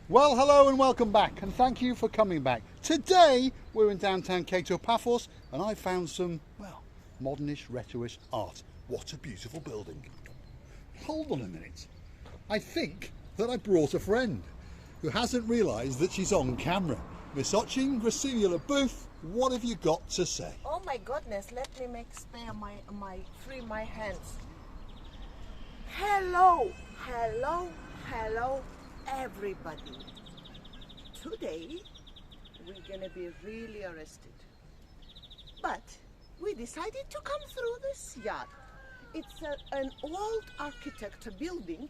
Well, hello and welcome back, and thank you for coming back. Today we're in downtown Kato Paphos, and I found some, well, modernish, retroish art. What a beautiful building. Hold on a minute. I think that I brought a friend who hasn't realised that she's on camera. Miss Gracila Booth, what have you got to say? Oh my goodness, let me free my hands. Hello, everybody. Today we're gonna be really arrested. But we decided to come through this yard. It's an old architecture building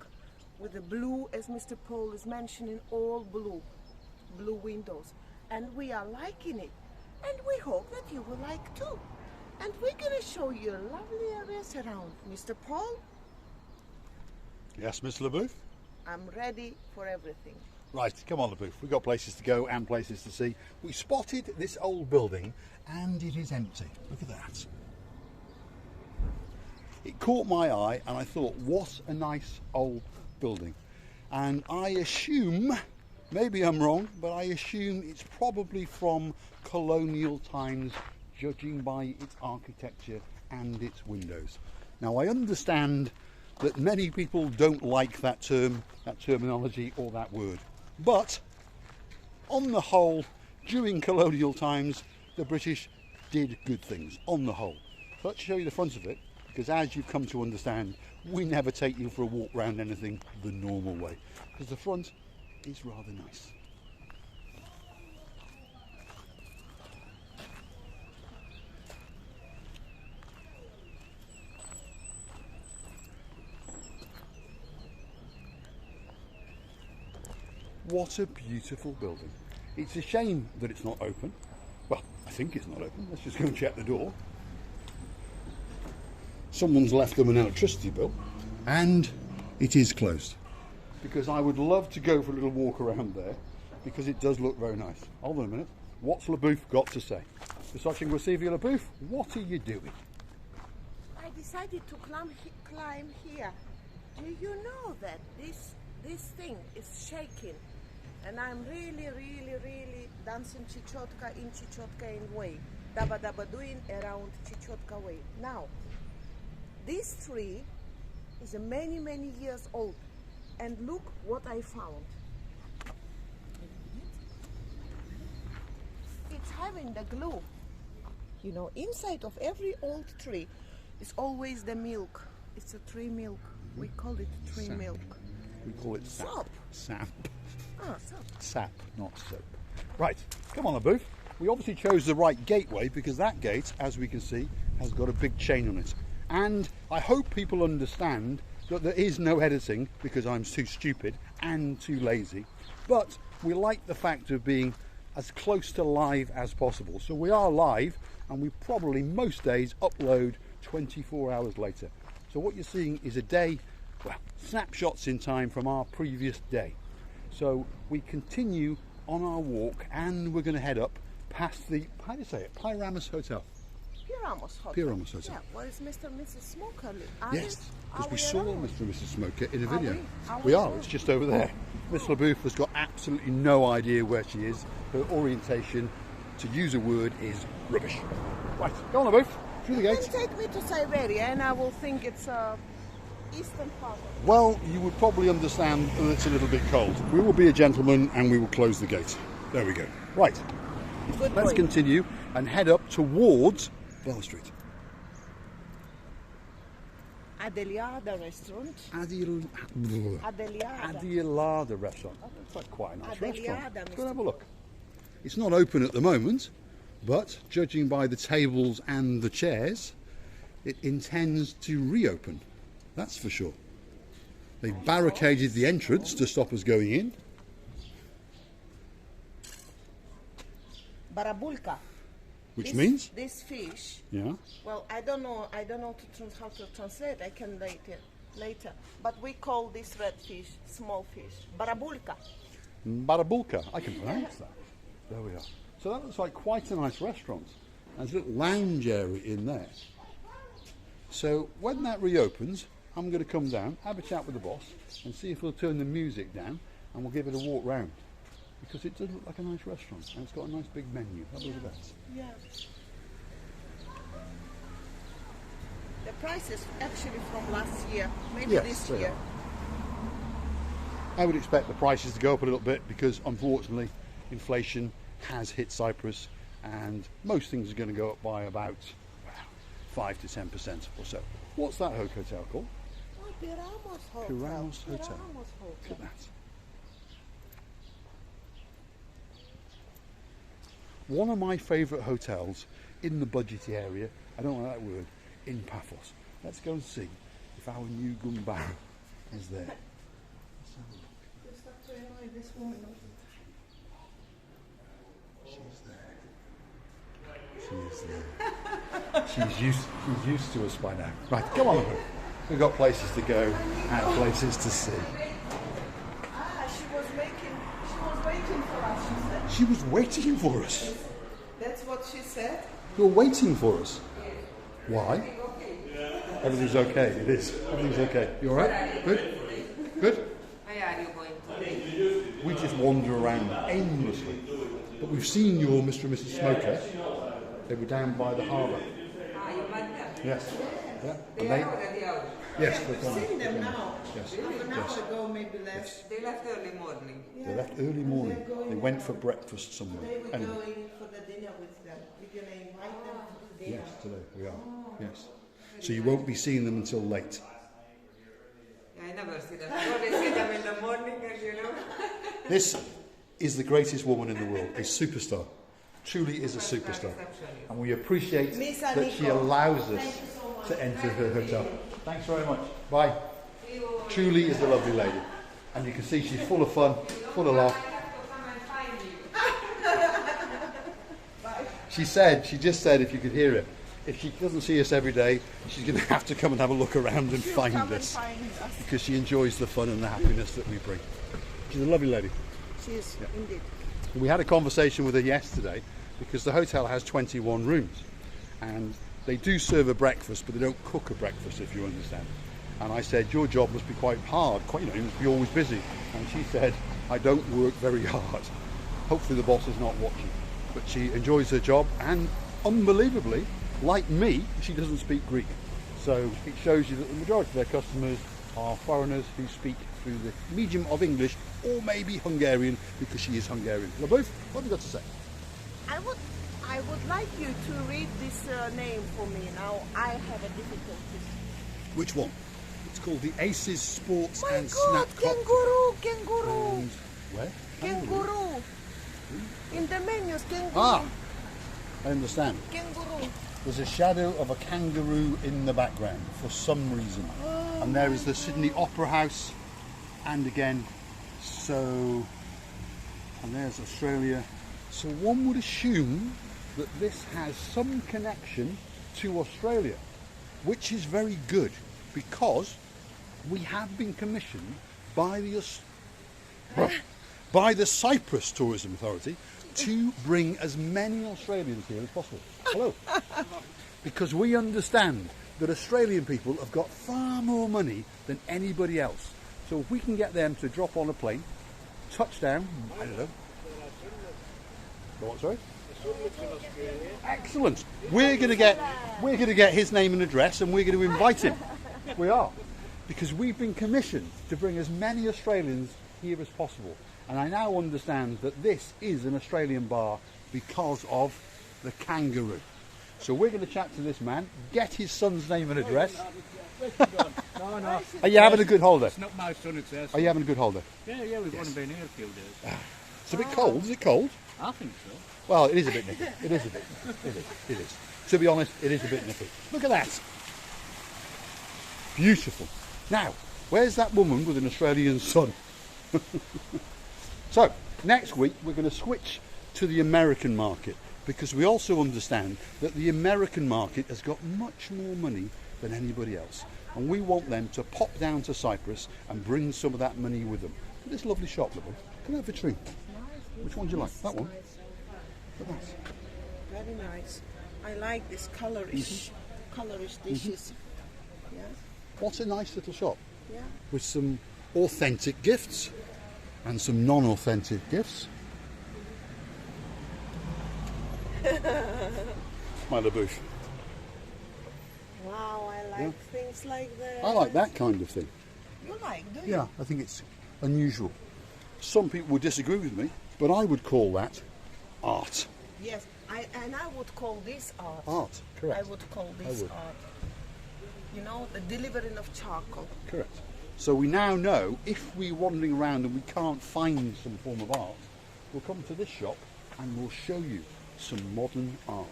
with the blue, as Mr. Paul is mentioning, all blue windows. And we are liking it. And we hope that you will like too. And we're gonna show you lovely areas around. Mr. Paul? Yes, Miss LeBooth? I'm ready for everything. Right, come on LeBooth. We've got places to go and places to see. We spotted this old building and it is empty. Look at that. It caught my eye and I thought, what a nice old building. And I assume, maybe I'm wrong, but I assume it's probably from colonial times, judging by its architecture and its windows. Now I understand that many people don't like that term, that terminology or that word. But on the whole, during colonial times, the British did good things, on the whole. So let's show you the front of it, because as you've come to understand, we never take you for a walk around anything the normal way, because the front is rather nice. What a beautiful building. It's a shame that it's not open. Well, I think it's not open. Let's just go and check the door. Someone's left them an electricity bill and it is closed. Because I would love to go for a little walk around there because it does look very nice. Hold on a minute. What's LeBooth got to say? Miss Gracila Booth, what are you doing? I decided to climb here. Do you know that this thing is shaking? And I'm really dancing chichotka in way. Daba doing around chichotka way. Now, this tree is many years old. And look what I found. It's having the glue. You know, inside of every old tree is always the milk. It's a tree milk. We call it tree milk. We call it sap. Soap. Sap. Ah, soap. Sap, not soap. Right, come on LeBooth. We obviously chose the right gateway because that gate, as we can see, has got a big chain on it. And I hope people understand that there is no editing because I'm too stupid and too lazy. But we like the fact of being as close to live as possible. So we are live and we probably most days upload 24 hours later. So what you're seeing is a day, well, snapshots in time from our previous day. So we continue on our walk and we're going to head up past the, how do you say it, Pyramus Hotel. Pyramus Hotel. Pyramus Hotel. Yeah, where is Mr. and Mrs. Smoker? Yes, because we saw around? Mr. and Mrs. Smoker in a video. Are We we are, around? it's just over there. Miss LeBooth has got absolutely no idea where she is. Her orientation, to use a word, is rubbish. Right, go on LeBooth, through the You gate. can take me to Siberia and I will think it's eastern part. Well, you would probably understand that it's a little bit cold. We will be a gentleman and we will close the gate. There we go. Right, Good let's boy. continue and head up towards Bell Street. Adeliada restaurant. Adeliada restaurant. Oh, that's like quite a nice restaurant. Adeliada, Let's go and have a Mr. look. It's not open at the moment, but judging by the tables and the chairs, it intends to reopen. That's for sure. They barricaded the entrance to stop us going in. Barabulka. Which means? This fish. Yeah. Well, I don't know how to translate. I can later. But we call this red fish small fish. Barabulka. Barabulka. I can pronounce that. There we are. So that looks like quite a nice restaurant. There's a little lounge area in there. So when that reopens, I'm going to come down, have a chat with the boss, and see if we'll turn the music down, and we'll give it a walk round. because it does look like a nice restaurant and it's got a nice big menu. Have a look at that. Yeah. The price is actually from last year, maybe Yes, this they year. are. I would expect the prices to go up a little bit because unfortunately inflation has hit Cyprus and most things are going to go up by about 5 to 10% or so. What's that hotel called? Oh, Piramos Hotel. Piramos Hotel. Piramos Look Hotel. at that. One of my favourite hotels in the budget area, I don't like that word, in Paphos. Let's go and see if our new Gumbaro is there. Let's have a look. Just have to annoy this woman. She's there. She is there. She's used to us by now. Right, come on. We've got places to go and places to see. She was waiting for us, she said. She was waiting for us. That's what she said. You're waiting for us. Why? Everything's okay. It is. Everything's okay. You all right? Good? Good? Where are you going to? We just wander around aimlessly. But we've seen your Mr. and Mrs. Smoker. They were down by the harbour. Ah, you like them? Yes. Yeah. They And are already out. yes, Yeah, they've we've gone. seen them now. Yes. Half an hour Yes. ago, maybe less. They left early morning. They left early morning. They went for breakfast somewhere. Today we're Anyway. going for the dinner with them. We're going to invite them for the dinner. Yes, today we are. Yes. So you won't be seeing them until late. I never see them. I always see them in the morning, as you know. This is the greatest woman in the world, a superstar. Truly is a superstar. And we appreciate Miss that she Aniko, allows us thank you so much. to enter her hotel. Thanks very much. Bye. Truly is a lovely lady. And you can see she's full of fun, full of laugh. She just said, if you could hear it, if she doesn't see us every day, she's going to have to come and have a look around and find us. Because she enjoys the fun and the happiness that we bring. She's a lovely lady. She is, indeed. We had a conversation with her yesterday because the hotel has 21 rooms and they do serve a breakfast, but they don't cook a breakfast, if you understand. And I said, your job must be quite hard, you must be always busy. And she said, I don't work very hard. Hopefully the boss is not watching. But she enjoys her job and unbelievably, like me, she doesn't speak Greek. So it shows you that the majority of their customers are foreigners who speak through the medium of English or maybe Hungarian because she is Hungarian. Labuf, what have you got to say? I would like you to read this name for me now. I have a difficulty. Which one? It's called the Aces Sports My and God, Snack Cocktail. kangaroo! And where? Kangaroo! In the menus, kangaroo. Ah, I understand. Kangaroo. There's a shadow of a kangaroo in the background for some reason. And there is the Sydney Opera House. And again, and there's Australia. So one would assume that this has some connection to Australia, which is very good because we have been commissioned by the Cyprus Tourism Authority to bring as many Australians here as possible. Hello. Because we understand that Australian people have got far more money than anybody else. So if we can get them to drop on a plane, touch down, I don't know. What, sorry? Excellent. We're going to get his name and address, and we're going to invite him. We are, because we've been commissioned to bring as many Australians here as possible. And I now understand that this is an Australian bar because of the kangaroo. So we're going to chat to this man, get his son's name and address. No. Are you having a good holiday? It's not my son, it's their son. Are you having a good holiday? Yeah, we've only been here a few days. It's a bit cold. Is it cold? I think so. Well, it is a bit nippy. It is a bit. It is. To be honest, it is a bit nippy. Look at that. Beautiful. Now, where's that woman with an Australian son? So, next week we're going to switch to the American market because we also understand that the American market has got much more money than anybody else. And we want them to pop down to Cyprus and bring some of that money with them. Look at this lovely shop, look. Come out for a treat. Which one do you like? That one? Look at that. Very nice. I like this colorish dishes. Yeah. What a nice little shop Yeah. with some authentic gifts and some non-authentic gifts. my LaBouche. Wow, I like things like that. I like that kind of thing. You like, do you? Yeah, I think it's unusual. Some people would disagree with me, but I would call that art. Yes, and I would call this art. Art, correct. I would call this would. art. You know, the delivering of charcoal. Correct. So we now know if we're wandering around and we can't find some form of art, we'll come to this shop and we'll show you some modern art.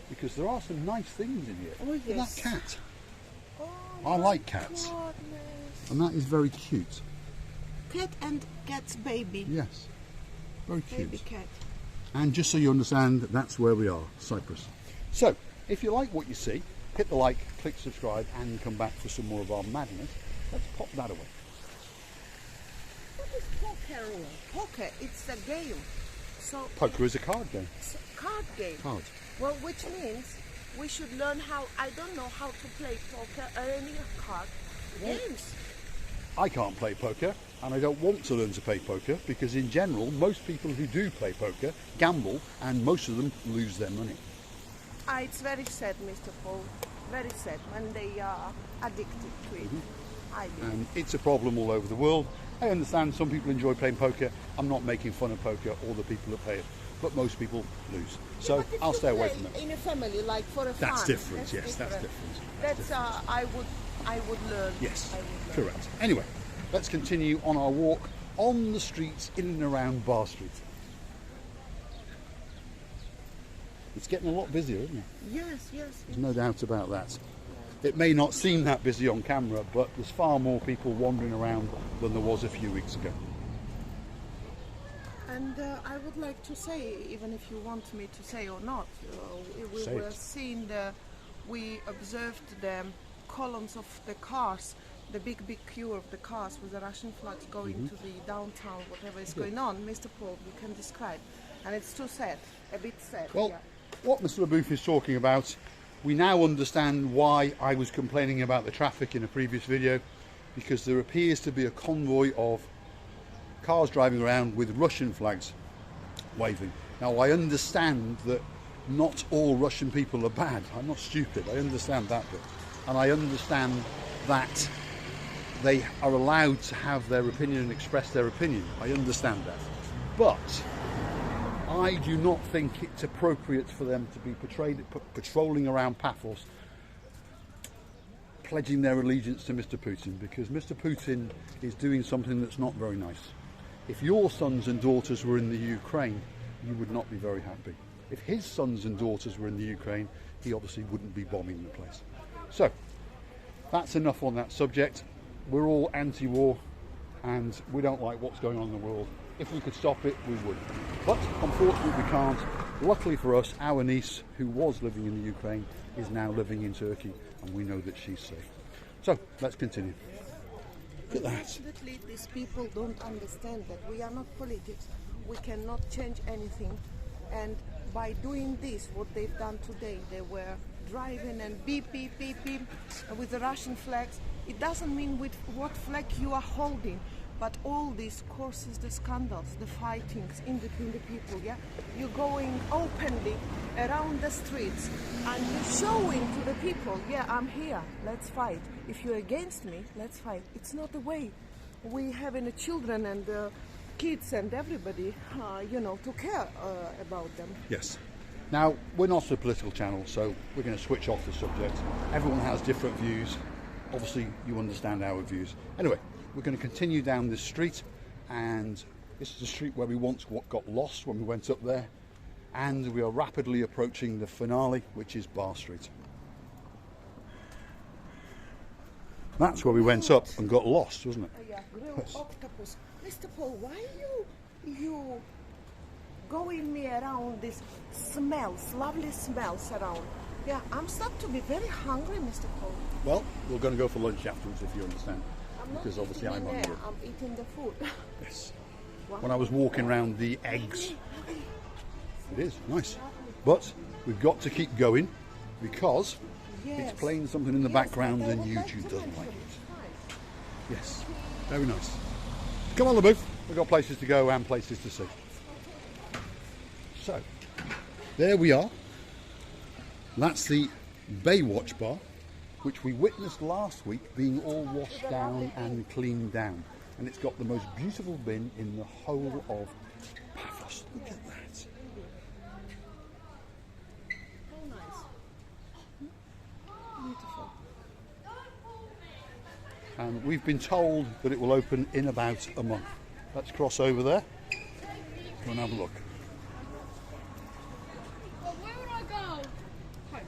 Because there are some nice things in here. Oh, Look at yes. that cat. Oh, I like cats. goodness. And that is very cute. Cat and cat's baby. Yes. Very cute. Baby cat. And just so you understand, that's where we are, Cyprus. So, if you like what you see, hit the like, click subscribe, and come back for some more of our madness. Let's pop that away. What is poker? Poker, it's a game. So Poker is a card game. it's a card game. Card. Well, which means we should learn how. I don't know how to play poker or any card games. I can't play poker, and I don't want to learn to play poker because, in general, most people who do play poker gamble, and most of them lose their money. It's very sad, Mr. Paul. Very sad when they are addicted to it. I do. And it's a problem all over the world. I understand some people enjoy playing poker. I'm not making fun of poker or the people that play it, but most people lose. So But if I'll you stay away play from it. in a family, like for a That's fun, different. Yes, that's different. That's I would learn. Yes, I would learn. correct. Anyway, let's continue on our walk on the streets in and around Bar Street. It's getting a lot busier, isn't it? Yes, yes. There's no doubt about that. It may not seem that busy on camera, but there's far more people wandering around than there was a few weeks ago. And I would like to say, even if you want me to say or not, we Say were it. seeing we observed the columns of the cars, the big queue of the cars with the Russian flags going to the downtown, whatever is going on. Mr. Paul, you can describe. And it's too sad, a bit sad. Well, yeah. what Mr. LaBouche is talking about, we now understand why I was complaining about the traffic in a previous video, because there appears to be a convoy of cars driving around with Russian flags waving. Now, I understand that not all Russian people are bad. I'm not stupid. I understand that bit. And I understand that they are allowed to have their opinion and express their opinion. I understand that. But I do not think it's appropriate for them to be patrolling around Paphos, pledging their allegiance to Mr. Putin, because Mr. Putin is doing something that's not very nice. If your sons and daughters were in the Ukraine, you would not be very happy. If his sons and daughters were in the Ukraine, he obviously wouldn't be bombing the place. So, that's enough on that subject. We're all anti-war, and we don't like what's going on in the world. If we could stop it, we would. But unfortunately we can't. Luckily for us, our niece, who was living in the Ukraine, is now living in Turkey, and we know that she's safe. So, let's continue. Look at that. Unfortunately, these people don't understand that we are not politics. We cannot change anything. And by doing this, what they've done today, they were driving and beep, beep, beep, beep with the Russian flags. It doesn't mean with what flag you are holding. But all these courses, the scandals, the fightings in between the people, yeah? You're going openly around the streets and you're showing to the people, yeah, I'm here, let's fight. If you're against me, let's fight. It's not the way. We having the children and the kids and everybody, to care about them. Yes. Now, we're not a political channel, so we're going to switch off the subject. Everyone has different views. Obviously, you understand our views. Anyway, we're going to continue down this street, and this is the street where we once got lost when we went up there, and we are rapidly approaching the finale, which is Bar Street. That's where we went up and got lost, wasn't it? Yeah, grilled octopus. Mr. Paul, why you going me around these smells, lovely smells around? Yeah, I'm starting to be very hungry, Mr. Paul. Well, we're going to go for lunch afterwards, if you understand. I'm not Because obviously eating I'm in hungry. there, I'm eating the food. Yes. Wow. When I was walking around the eggs, it is nice. But we've got to keep going because Yes. it's playing something in the Yes, background but I and would like YouTube to doesn't like mention it. it's Yes, very nice. Come on, LaBouche. We've got places to go and places to see. So, there we are. That's the Baywatch bar, which we witnessed last week being all washed down and cleaned down. And it's got the most beautiful bin in the whole of Paphos. Look at that. Oh, nice. Beautiful. And we've been told that it will open in about a month. Let's cross over there. Go and have a look. But where would I go? Home.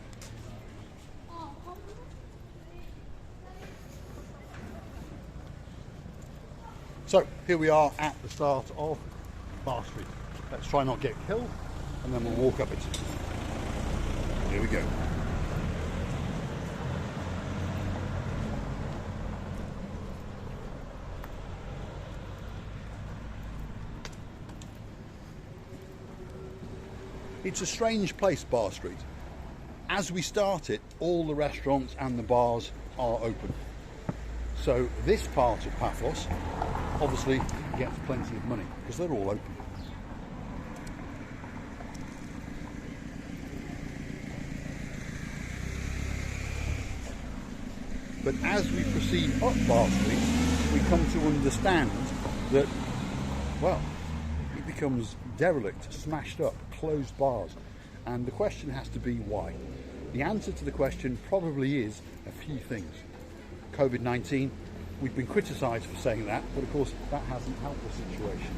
Oh, home. So here we are at the start of Bar Street. Let's try not get killed, and then we'll walk up it. Here we go. It's a strange place, Bar Street. As we start it, all the restaurants and the bars are open. So this part of Paphos obviously gets plenty of money because they're all open. But as we proceed up Bar Street, we come to understand that, well, it becomes derelict, smashed up, closed bars. And the question has to be why? The answer to the question probably is a few things. COVID-19, we've been criticised for saying that, but of course that hasn't helped the situation.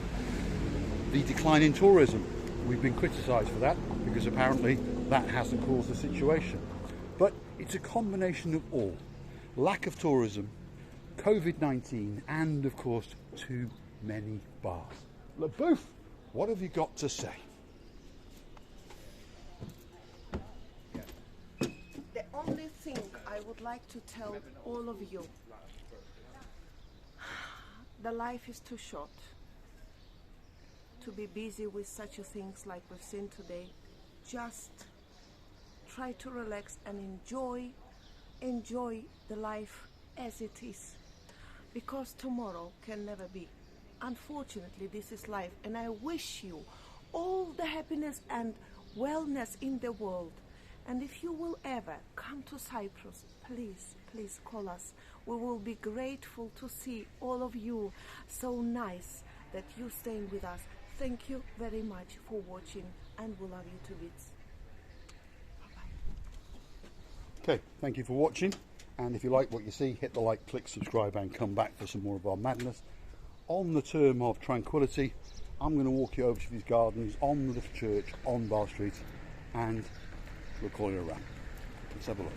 The decline in tourism, we've been criticised for that because apparently that hasn't caused the situation. But it's a combination of all. Lack of tourism, COVID-19, and of course too many bars. LaBouffe, what have you got to say? The only thing I would like to tell all of you, the life is too short to be busy with such things like we've seen today. Just try to relax and enjoy the life as it is, because tomorrow can never be. Unfortunately, this is life, and I wish you all the happiness and wellness in the world. And if you will ever come to Cyprus, please call us. We will be grateful to see all of you. So nice that you staying with us. Thank you very much for watching, and we love you to bits. Okay, thank you for watching. And if you like what you see, hit the like, click subscribe, and come back for some more of our madness. On the term of tranquility, I'm going to walk you over to these gardens, on the little church, on Bar Street, and we'll call you around. Let's have a look.